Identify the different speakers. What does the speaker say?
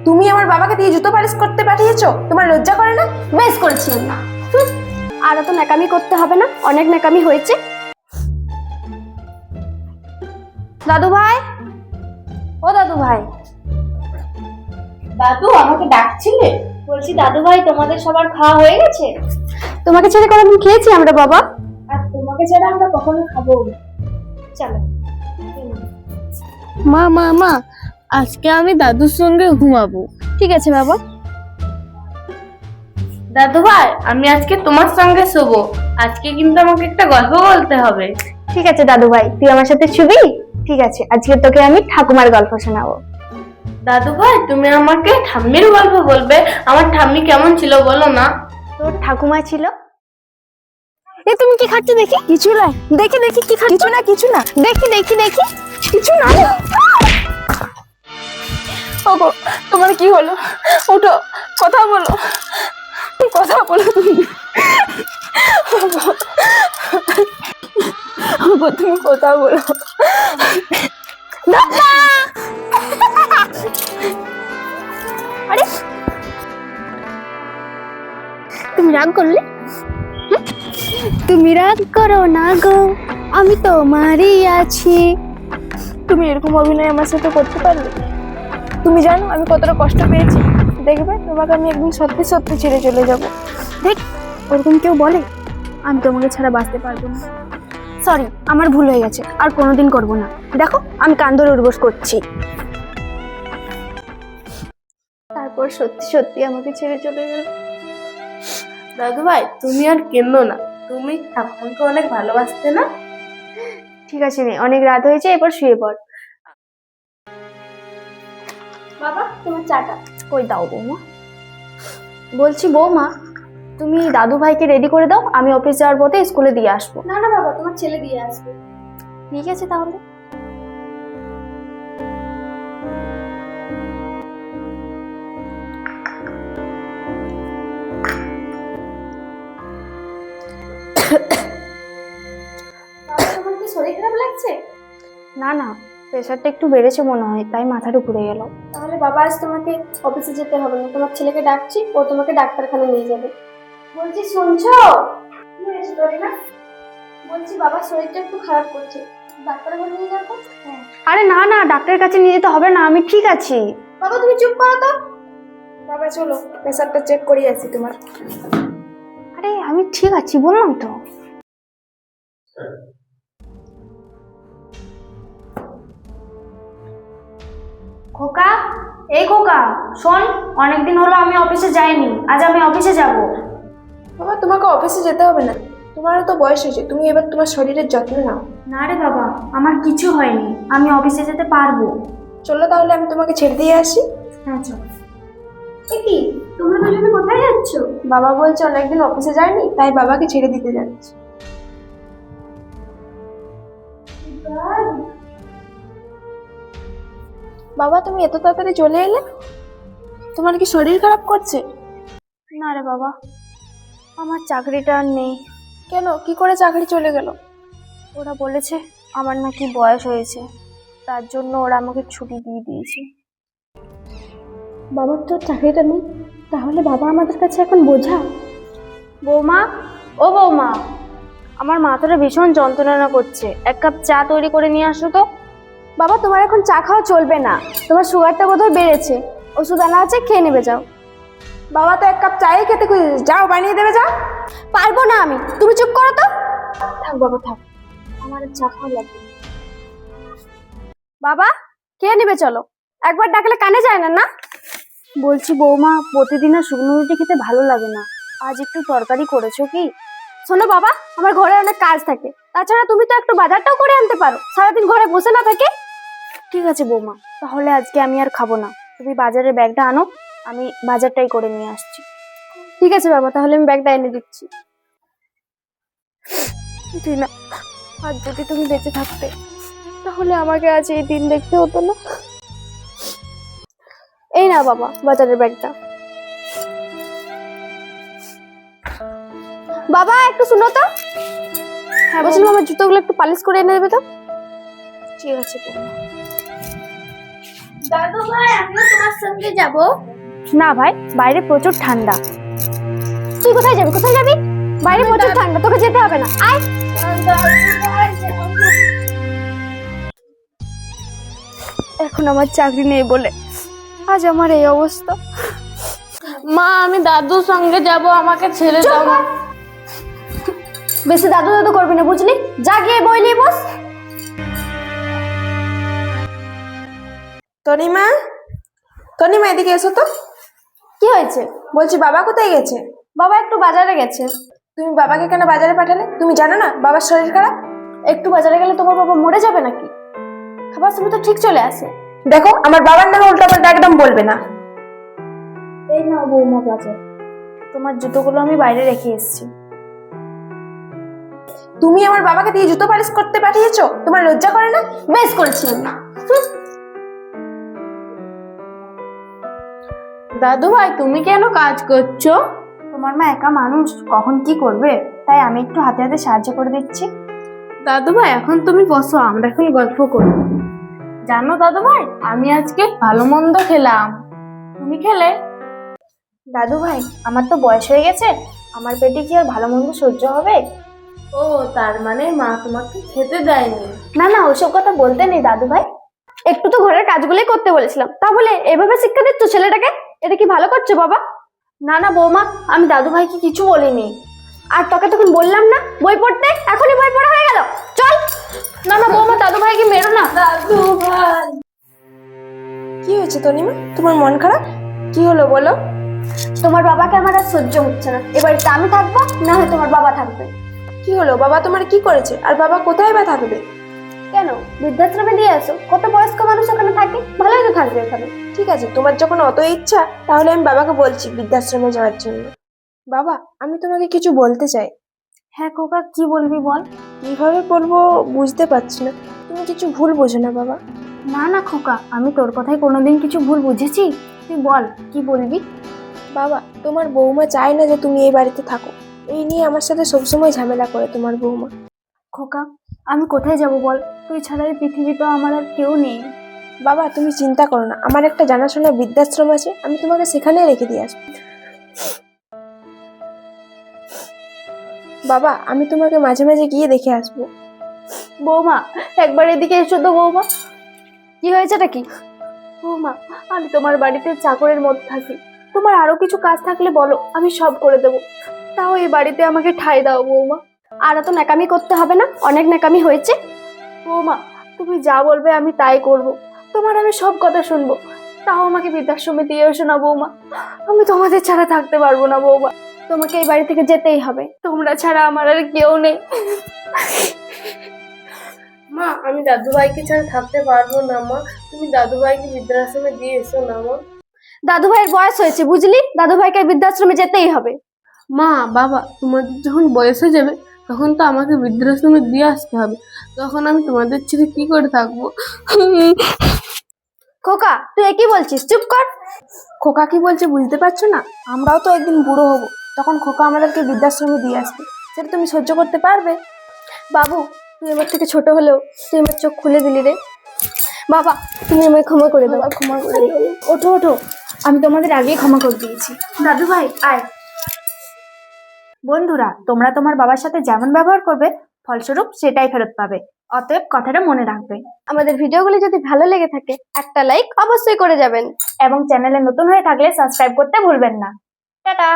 Speaker 1: তুমি আমার বাবাকে দিয়ে জুতো পালিশ করতে পাঠিয়েছো? তোমার লজ্জা করে না?
Speaker 2: বেশ করেছি আমি। আর তো ন্যাকামি করতে হবে না, অনেক ন্যাকামি হয়েছে। দাদু ভাই, ও দাদু ভাই।
Speaker 1: দাদু, আমাকে ডাকছিলে?
Speaker 2: বলছি দাদু ভাই, তোমাদের সবার খাওয়া হয়ে গেছে? তোমাকে ছেড়ে কোনোদিন খেয়েছি আমরা বাবা?
Speaker 1: আর তোমাকে ছাড়া আমরা কখনো খাবো না। চলো।
Speaker 3: মা মা মা, আজকে আমি দাদুর সঙ্গে ঘুমাবো।
Speaker 2: ঠিক আছে বাবা।
Speaker 3: দাদু ভাই, আমি আজকে তোমার সঙ্গে শোবো। আজকে কিন্তু আমাকে একটা গল্প বলতে হবে।
Speaker 2: ঠিক আছে দাদু ভাই, তুই আমার সাথে শুবি? ঠিক আছে, আজকে তোকে আমি ঠাকুমার গল্প শোনাবো।
Speaker 3: দাদু ভাই, তুমি আমাকে ঠাম্মির গল্প বলবে। আমার ঠাম্মি কেমন ছিল বলো না।
Speaker 2: তোর ঠাকুমা ছিল। তুমি কি খাচ্ছ দেখি? কিছু না। দেখি দেখি কি খাচ্ছ?
Speaker 1: কিছু না, কিছু না।
Speaker 2: দেখি দেখি দেখি।
Speaker 1: কিছু না। ওগো, তোমার কি হলো? উঠো, কথা বলো, কথা বলো তুমি। ওগো, তুমি কথা বলো।
Speaker 2: আরে তুমি রাগ করলে? তুমি রাগ করো না গো, আমি তোমারই আছি।
Speaker 1: তুমি এরকম অভিনয় আমার সাথে করতে পারলে? তুমি জানো আমি কতটা কষ্ট পেয়েছি। দেখবে, তোমাকে আমি একদিন সত্যি সত্যি ছেড়ে চলে যাব।
Speaker 2: দেখ, ওরকম কেউ বলে? আমি তোমাকে ছাড়া বাঁচতে পারবো না। সরি, আমার ভুল হয়ে গেছে, আর কোনোদিন করবো না। দেখো, আমি কান ধরে উঠবোস করছি। তারপর সত্যি সত্যি আমাকে ছেড়ে চলে গেল।
Speaker 3: দাদু ভাই, তুমি আর কেঁদো না। তুমি ঠাকুমাকে অনেক ভালোবাসতে না?
Speaker 2: ঠিক আছে নে, অনেক রাত হয়েছে, এবার শুয়ে পড়। বাবা, তোমার চাটা। কই দাও বৌমা। বলছি বৌমা, তুমি দাদু ভাইকে রেডি করে দাও, আমি অফিস যাওয়ার পথে স্কুলে দিয়ে আসবো।
Speaker 1: না না বাবা, তোমার ছেলে দিয়ে আসবে।
Speaker 2: ঠিক আছে তাহলে।
Speaker 1: তোমার কি শরীর খারাপ লাগছে?
Speaker 2: না না, প্রেশারটা একটু বেড়েছে মনে হয়, তাই মাথাটা ঘুরে গেল।
Speaker 1: তাহলে বাবা, আজ তোমাকে অফিসে যেতে হবে না। তোমার ছেলেকে ডাকছি, ও তোমাকে ডাক্তারখানে নিয়ে যাবে। বলছি, শুনছো? কি হয়েছে তোর না? বলছি বাবার শরীরটা একটু খারাপ করছে, ডাক্তারখানে নিয়ে যাবো। হ্যাঁ।
Speaker 2: আরে না না, ডাক্তারের কাছে নিয়ে যেতে হবে না, আমি ঠিক আছি।
Speaker 1: বাবা, তুমি চুপ করো তো। বাবা চলো, প্রেশারটা চেক করিয়ে আসি তোমার।
Speaker 2: আরে আমি ঠিক আছি বললাম তো। খোকা, এই খোকা, শোন, অনেকদিন হলো আমি অফিসে যাইনি, আজ আমি অফিসে যাব।
Speaker 1: বাবা, তোমাকে অফিসে যেতে হবে না। তোমারও তো বয়স হয়েছে, তুমি এবার তোমার শরীরের যত্ন নাও।
Speaker 2: না রে বাবা, আমার কিছু হয়নি, আমি অফিসে যেতে পারবো।
Speaker 1: চলো তাহলে, আমি তোমাকে ছেড়ে দিয়ে আসি।
Speaker 2: হ্যাঁ চল।
Speaker 1: কি, তোমরা দুজনে কোথায় যাচ্ছ? বাবা বলছে অনেকদিন অফিসে যায়নি, তাই বাবাকে ছেড়ে দিতে যাচ্ছে। বাবা, তুমি এত তাড়াতাড়ি চলে এলে? তোমার কি শরীর খারাপ করছে?
Speaker 2: না রে বাবা, আমার চাকরিটা আর নেই।
Speaker 1: কেন, কি করে চাকরি চলে গেল?
Speaker 2: ওরা বলেছে আমার নাকি বয়স হয়েছে, তার জন্য ওরা আমাকে ছুটি দিয়ে দিয়েছে।
Speaker 1: বাবার তো চাকরিটা নেই, তাহলে বাবা আমাদের কাছে এখন বোঝা।
Speaker 2: বৌমা, ও বৌমা, আমার মাথাটা ভীষণ যন্ত্রণা করছে, এক কাপ চা তৈরি করে নিয়ে আসো তো। বাবা, তোমার এখন চা খাওয়া চলবে না, তোমার সুগারটা বোধহয় বেড়েছে, ওষুধ আনা আছে, খেয়ে নেবে যাও।
Speaker 1: বাবা তো এক কাপ চাই খেতে খুঁজেছে, যাও বানিয়ে দেবে, যাও।
Speaker 2: পারবো না আমি, তুমি চুপ করো তো।
Speaker 1: থাক বাবা, থাক, আমার আর চা খাওয়া লাগবে না।
Speaker 2: বাবা, খেয়ে নেবে চলো, একবার ডাকলে কানে যায় না না? বলছি বৌমা, প্রতিদিন আর শুকনো রুটি খেতে ভালো লাগে না, আজ একটু তরকারি করেছো কি? শোনো বাবা, আমার ঘরে অনেক কাজ থাকে, তাছাড়া তুমি তো একটু বাজারটাও করে আনতে পারো, সারাদিন ঘরে বসে না থাকে। ঠিক আছে বৌমা, তাহলে আজকে আমি আর খাবো না, তুমি বাজারের ব্যাগটা আনো, আমি বাজারটাই করে নিয়ে আসছি। ঠিক আছে বাবা, তাহলে আমি ব্যাগটা এনে দিচ্ছি। টিনা, আজ যদি তুমি বেঁচে থাকতে, তাহলে আমাকে আজ এই দিন দেখতে হতো না। এই না বাবা, বাজারের ব্যাগটা। বাবা একটু শুনো তো। হ্যাঁ, বলছিলাম আমার জুতোগুলো একটু পালিশ করে এনে দেবে তো।
Speaker 1: ঠিক আছে বৌমা। দাদু ভাই আমিও তোমার সঙ্গে যাব।
Speaker 2: না ভাই, বাইরে প্রচুর ঠান্ডা। তুই কোথায় যাবি? কোথায় যাবি? বাইরে প্রচুর ঠান্ডা, তোকে যেতে হবে না, আয়। এখন আমার চাকরি নেই বলে আজ আমার এই অবস্থা।
Speaker 3: মা আমি দাদুর সঙ্গে যাব, আমাকে ছেড়ে দাও।
Speaker 2: বেশি দাদু দাদু করবি না, বুঝলি? যা গিয়ে বই নিয়ে বস।
Speaker 3: তনিমা, তনিমা এদিকে এসো তো।
Speaker 2: কি হয়েছে?
Speaker 3: বলছি বাবা কোথায় গেছে?
Speaker 2: বাবা একটু বাজারে গেছে।
Speaker 3: তুমি বাবাকে কেন বাজারে পাঠালে? তুমি জানো না বাবার শরীর খারাপ?
Speaker 2: একটু বাজারে গেলে তোমার বাবা মরে যাবে নাকি? খাবার সময় তো ঠিক চলে আসে।
Speaker 3: দেখো আমার বাবার নামে উল্টাপাল্টা একদম বলবে না।
Speaker 2: এই নাও বৌমা বাজার। তোমার জুতোগুলো আমি বাইরে রেখে এসেছি।
Speaker 3: তুমি আমার বাবাকে দিয়ে জুতো পালিশ করতে পাঠিয়েছো? তোমার লজ্জা করে না?
Speaker 2: বেশ করেছি আমি।
Speaker 3: দাদু ভাই তুমি কেন কাজ করছো?
Speaker 2: তোমার মা একা মানুষ, কখন কি করবে, তাই আমি একটু হাতে হাতে সাহায্য করে দিচ্ছি।
Speaker 3: দাদু ভাই এখন তুমি বসো, আমরা এখন গল্প করি। জানো দাদু ভাই আমি আজকে ভালো মন্দ খেলাম, তুমি খেলে?
Speaker 2: দাদু ভাই আমার তো বয়স হয়ে গেছে, আমার পেটে কি আর ভালো মন্দ সহ্য হবে?
Speaker 3: ও তার মানে মা তোমাকে খেতে দেয়নি?
Speaker 2: না না, ওসব কথা বলতে নেই দাদু ভাই। একটু তো ঘরের কাজগুলোই করতে বলেছিলাম, তা বলে এভাবে শিক্ষা দিচ্ছ ছেলেটাকে? এটা কি ভালো করছো বাবা? না না বৌমা, আমি দাদু ভাইকে কিছু বলিনি। আর তোকে তখন বললাম না বই পড়তে, এখনই বই পড়া হয়ে গেল, চল। না না বৌমা, দাদু ভাইকে মেরো না।
Speaker 3: দাদু ভাই কি হয়েছে তনিমা, তোমার মন খারাপ? কি হলো বলো?
Speaker 2: তোমার বাবাকে আমার আর সহ্য হচ্ছে না, এবার আমি থাকবো না হয় তোমার বাবা থাকবে।
Speaker 3: কি হলো, বাবা তোমার কি করেছে? আর বাবা কোথায় বা থাকবে?
Speaker 2: কেন, বৃদ্ধাশ্রমে দিয়ে আসো, কত বয়স্ক মানুষ ওখানে থাকে, ভালোই তো থাকবে ওখানে।
Speaker 3: ঠিক আছে, তোমার যখন অত ইচ্ছা তাহলে আমি বাবাকে বলছি বৃদ্ধাশ্রমে যাওয়ার জন্য। বাবা আমি তোমাকে কিছু বলতে চাই।
Speaker 2: হ্যাঁ খোকা, কি বলবি বল।
Speaker 3: কিভাবে বলবো বুঝতে পারছি না, তুমি কিছু ভুল বোঝো না বাবা?
Speaker 2: না না খোকা, আমি তোর কথায় কোনোদিন কিছু ভুল বুঝেছি? তুই বল কি বলবি।
Speaker 3: বাবা তোমার বৌমা চায় না যে তুমি এই বাড়িতে থাকো, এই নিয়ে আমার সাথে সবসময় ঝামেলা করে তোমার বৌমা।
Speaker 2: খোকা আমি কোথায় যাব বল, তুই ছাড়া এই পৃথিবীতে আমার আর কেউ নেই।
Speaker 3: বাবা তুমি চিন্তা করো না, আমার একটা জানাশোনা বৃদ্ধাশ্রম আছে, আমি তোমাকে সেখানে রেখে দিয়ে আসবো। বাবা আমি তোমাকে মাঝে মাঝে গিয়ে দেখে আসবো।
Speaker 2: বৌমা একবার এদিকে এসো তো বৌমা। কি হয়েছেটা কি? বৌমা আমি তোমার বাড়িতে চাকরের মধ্যে থাকি, তোমার আরো কিছু কাজ থাকলে বলো, আমি সব করে দেবো। তাও এই বাড়িতে আমাকে ঠাঁই দাও বৌমা। আর এত ন্যাকামি করতে হবে না, অনেক ন্যাকামি হয়েছে। বৌমা তুমি যা বলবে আমি তাই করব, তোমার আমি সব কথা শুনবো। তাও আমাকে বৃদ্ধাশ্রমে দিয়ে এসো না বৌমা, আমি তোমাদের ছাড়া থাকতে পারবো না বৌমা। তোমাকে এই বাড়ি থেকে যেতেই হবে, তোমরা ছাড়া আমার আর কেউ নেই।
Speaker 3: মা আমি দাদু ভাইকে ছাড়া থাকতে পারবো না মা, তুমি দাদু ভাইকে বৃদ্ধাশ্রমে দিয়ে এসো না মা।
Speaker 2: দাদু ভাইয়ের বয়স হয়েছে বুঝলি, দাদু ভাইকে বৃদ্ধাশ্রমে যেতেই হবে।
Speaker 3: মা বাবা তোমাদের যখন বয়স হয়ে যাবে তখন তো আমাকে বৃদ্ধাশ্রমে দিয়ে আসতে হবে, তখন আমি তোমাদের ছেড়ে কি করে থাকবো?
Speaker 2: খোকা তুই কি বলছিস, চুপ কর।
Speaker 3: খোকা কি বলছে বুঝতে পারছো না? আমরাও তো একদিন বুড়ো হব, তখন খোকা আমাদেরকে বৃদ্ধাশ্রমে দিয়ে আসবে, সেটা তুমি সহ্য করতে পারবে?
Speaker 2: বাবু তুই আমার থেকে ছোট হলেও তুই আমার চোখ খুলে দিলি রে। বাবা তুমি আমায় ক্ষমা করে দাও।
Speaker 3: ক্ষমা করে
Speaker 2: আরে, ওঠো ওঠো, আমি তোমাদের আগেই ক্ষমা করে দিয়েছি। দাদু ভাই আয়। বন্ধুরা তোমরা তোমার বাবার সাথে যেমন ব্যবহার করবে ফলস্বরূপ সেটাই ফেরত পাবে, অতএব কথাটা মনে রাখবে। আমাদের ভিডিওগুলি যদি ভালো লেগে থাকে একটা লাইক অবশ্যই করে যাবেন, এবং চ্যানেলে নতুন হয়ে থাকলে সাবস্ক্রাইব করতে ভুলবেন না। টাটা।